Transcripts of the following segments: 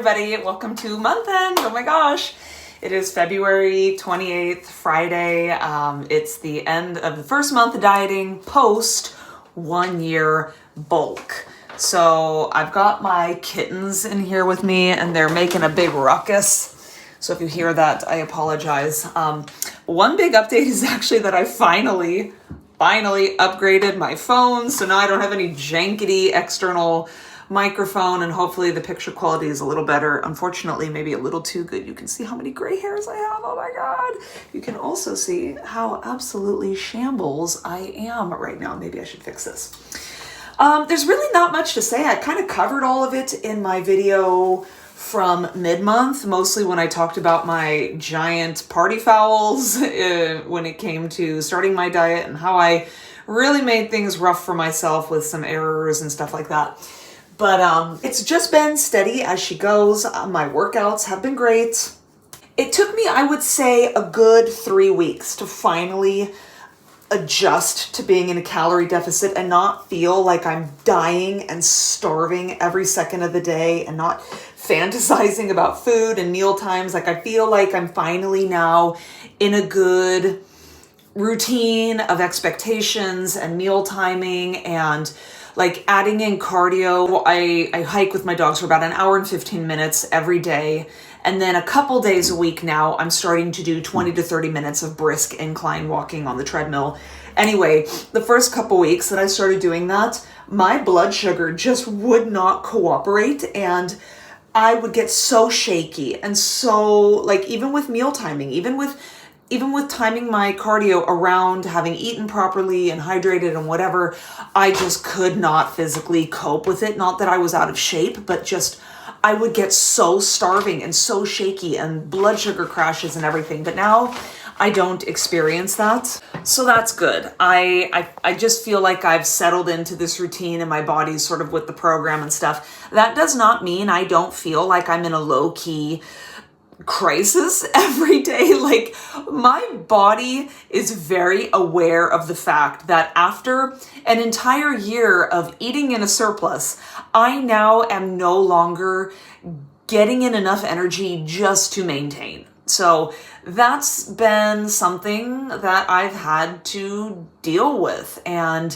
everybody, welcome to month end. Oh my gosh, it is February 28th, Friday. It's the end of the first month of dieting post 1 year bulk. So I've got my kittens in here with me and they're making a big ruckus. So if you hear that, I apologize. One big update is actually that I finally upgraded my phone. So now I don't have any jankety external microphone, and hopefully the picture quality is a little better. Unfortunately, maybe a little too good. You can see how many gray hairs I have. Oh my God. You can also see how absolutely shambles I am right now. Maybe I should fix this. There's really not much to say. I kind of covered all of it in my video from mid-month, mostly when I talked about my giant party fouls when it came to starting my diet and how I really made things rough for myself with some errors and stuff like that. But it's just been steady as she goes. My workouts have been great. It took me, I would say, a good 3 weeks to finally adjust to being in a calorie deficit and not feel like I'm dying and starving every second of the day and not fantasizing about food and meal times. Like, I feel like I'm finally now in a good routine of expectations and meal timing and like adding in cardio. I hike with my dogs for about an hour and 15 minutes every day. And then a couple days a week now, I'm starting to do 20 to 30 minutes of brisk incline walking on the treadmill. Anyway, the first couple weeks that I started doing that, my blood sugar just would not cooperate. And I would get so shaky and so, like, even with meal timing, even with timing my cardio around having eaten properly and hydrated and whatever, I just could not physically cope with it. Not that I was out of shape, but just I would get so starving and so shaky and blood sugar crashes and everything. But now I don't experience that. So that's good. I just feel like I've settled into this routine and my body's sort of with the program and stuff. That does not mean I don't feel like I'm in a low-key crisis every day. Like, my body is very aware of the fact that after an entire year of eating in a surplus, I now am no longer getting in enough energy just to maintain. So that's been something that I've had to deal with. And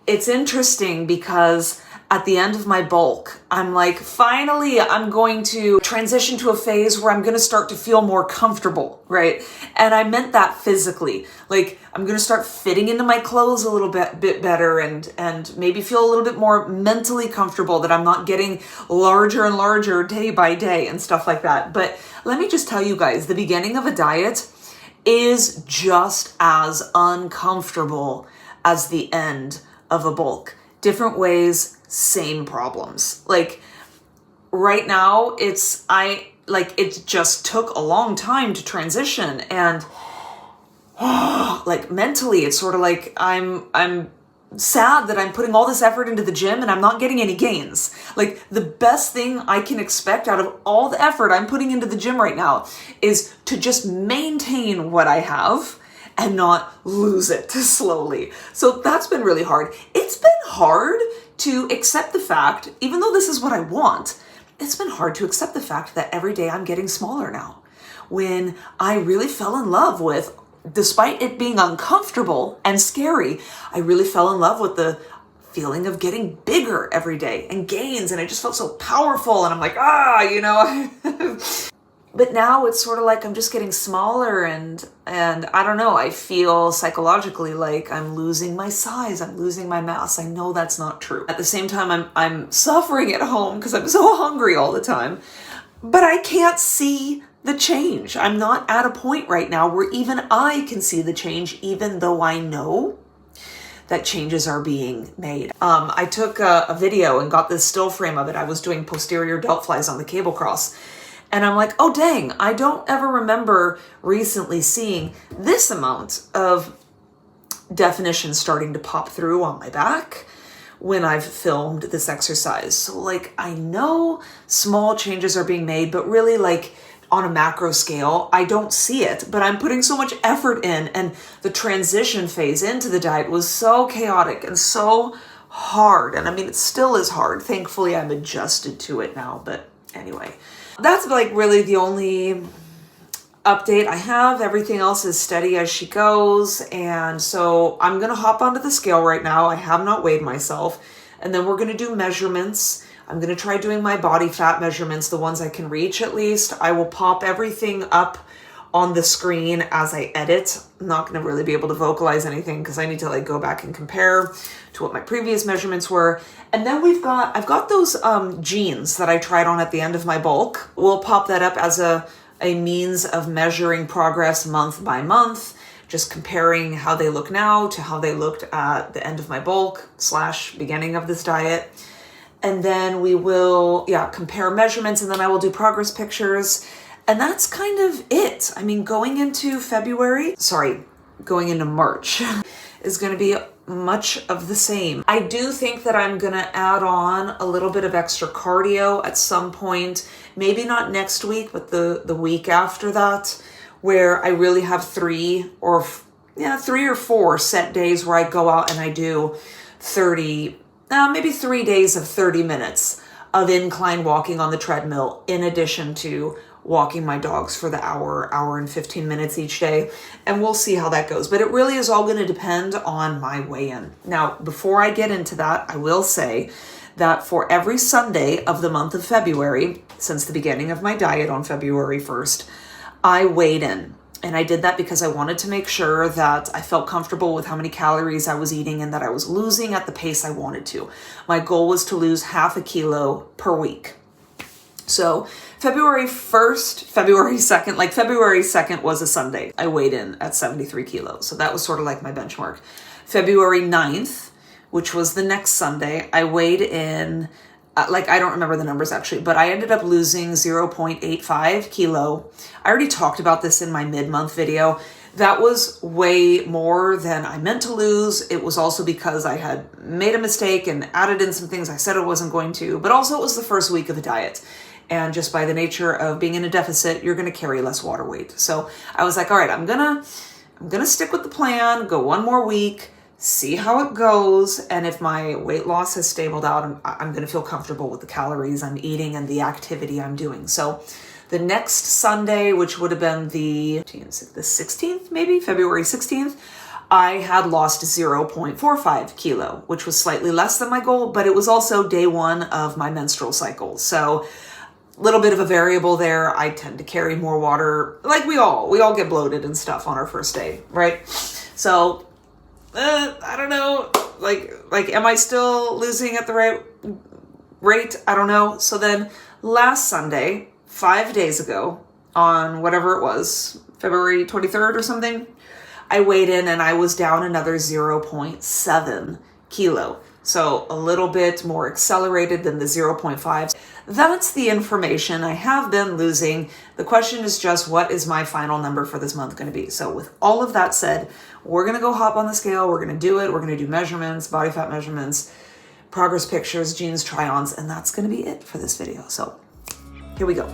it's interesting because at the end of my bulk, I'm like, finally, I'm going to transition to a phase where I'm going to start to feel more comfortable, right? And I meant that physically. Like, I'm going to start fitting into my clothes a little bit better and maybe feel a little bit more mentally comfortable, that I'm not getting larger and larger day by day and stuff like that. But let me just tell you guys, the beginning of a diet is just as uncomfortable as the end of a bulk. Different ways, same problems. Like, right now, it just took a long time to transition, and like, mentally, it's sort of like I'm sad that I'm putting all this effort into the gym and I'm not getting any gains. Like, the best thing I can expect out of all the effort I'm putting into the gym right now is to just maintain what I have and not lose it slowly. So that's been really hard. It's been hard to accept the fact, even though this is what I want, it's been hard to accept the fact that every day I'm getting smaller now. When I really fell in love with, despite it being uncomfortable and scary, I really fell in love with the feeling of getting bigger every day and gains, and I just felt so powerful, and I'm like, But now it's sort of like I'm just getting smaller, and I don't know, I feel psychologically like I'm losing my size, I'm losing my mass. I know that's not true. At the same time, I'm suffering at home because I'm so hungry all the time, but I can't see the change. I'm not at a point right now where even I can see the change, even though I know that changes are being made. I took a video and got this still frame of it. I was doing posterior delt flies on the cable cross. And I'm like, oh dang, I don't ever remember recently seeing this amount of definition starting to pop through on my back when I've filmed this exercise. So, like, I know small changes are being made, but really, like, on a macro scale, I don't see it, but I'm putting so much effort in, and the transition phase into the diet was so chaotic and so hard. And I mean, it still is hard. Thankfully, I'm adjusted to it now, but anyway. That's like really the only update I have. Everything else is steady as she goes. And so I'm going to hop onto the scale right now. I have not weighed myself. And then we're going to do measurements. I'm going to try doing my body fat measurements, the ones I can reach at least. I will pop everything up on the screen as I edit. I'm not going to really be able to vocalize anything because I need to like go back and compare to what my previous measurements were. And then I've got those jeans that I tried on at the end of my bulk. We'll pop that up as a means of measuring progress month by month, just comparing how they look now to how they looked at the end of my bulk / beginning of this diet. And then we will, compare measurements, and then I will do progress pictures. And that's kind of it. I mean, going into March is going to be much of the same. I do think that I'm going to add on a little bit of extra cardio at some point, maybe not next week, but the week after that, where I really have 3 or 4 set days where I go out and I do maybe 3 days of 30 minutes of incline walking on the treadmill, in addition to walking my dogs for the hour and 15 minutes each day. And we'll see how that goes. But it really is all going to depend on my weigh-in. Now, before I get into that, I will say that for every Sunday of the month of February, since the beginning of my diet on February 1st, I weighed in. And I did that because I wanted to make sure that I felt comfortable with how many calories I was eating and that I was losing at the pace I wanted to. My goal was to lose half a kilo per week. So February 2nd was a Sunday. I weighed in at 73 kilos. So that was sort of like my benchmark. February 9th, which was the next Sunday, I weighed in, I don't remember the numbers actually, but I ended up losing 0.85 kilo. I already talked about this in my mid-month video. That was way more than I meant to lose. It was also because I had made a mistake and added in some things I said I wasn't going to, but also it was the first week of the diet. And just by the nature of being in a deficit, you're going to carry less water weight. So I was like, all right, I'm going to stick with the plan, go one more week, see how it goes. And if my weight loss has stabilized out, I'm going to feel comfortable with the calories I'm eating and the activity I'm doing. So the next Sunday, which would have been the 16th, maybe February 16th, I had lost 0.45 kilo, which was slightly less than my goal, but it was also day 1 of my menstrual cycle. So little bit of a variable there. I tend to carry more water, like we all get bloated and stuff on our first day, right? So, I don't know, like, am I still losing at the right rate? I don't know. So then last Sunday, 5 days ago, on whatever it was, February 23rd or something, I weighed in and I was down another 0.7 kilo. So a little bit more accelerated than the 0.5. That's the information I have been losing. The question is just, what is my final number for this month going to be? So with all of that said, we're going to go hop on the scale. We're going to do it. We're going to do measurements, body fat measurements, progress pictures, jeans try-ons, and that's going to be it for this video. So here we go.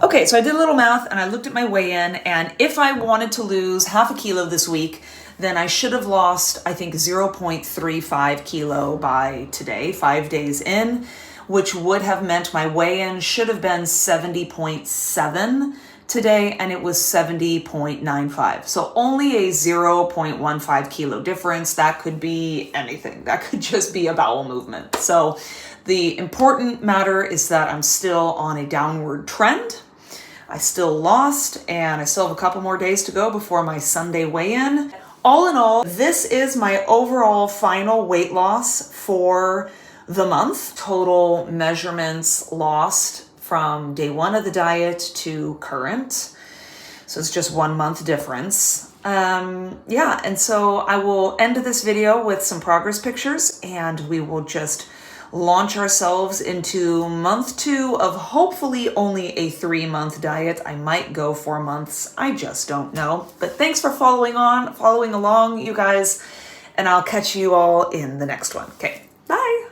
Okay, so I did a little math and I looked at my weigh-in, and if I wanted to lose half a kilo this week, then I should have lost, I think, 0.35 kilo by today, 5 days in, which would have meant my weigh-in should have been 70.7 today, and it was 70.95. So only a 0.15 kilo difference. That could be anything. That could just be a bowel movement. So the important matter is that I'm still on a downward trend. I still lost, and I still have a couple more days to go before my Sunday weigh-in. All in all, this is my overall final weight loss for the month. Total measurements lost from day 1 of the diet to current. So it's just 1 month difference. Yeah, and so I will end this video with some progress pictures, and we will just launch ourselves into month 2 of hopefully only a 3-month diet. I might go 4 months. I just don't know. But thanks for following along, you guys, and I'll catch you all in the next one. Okay, bye.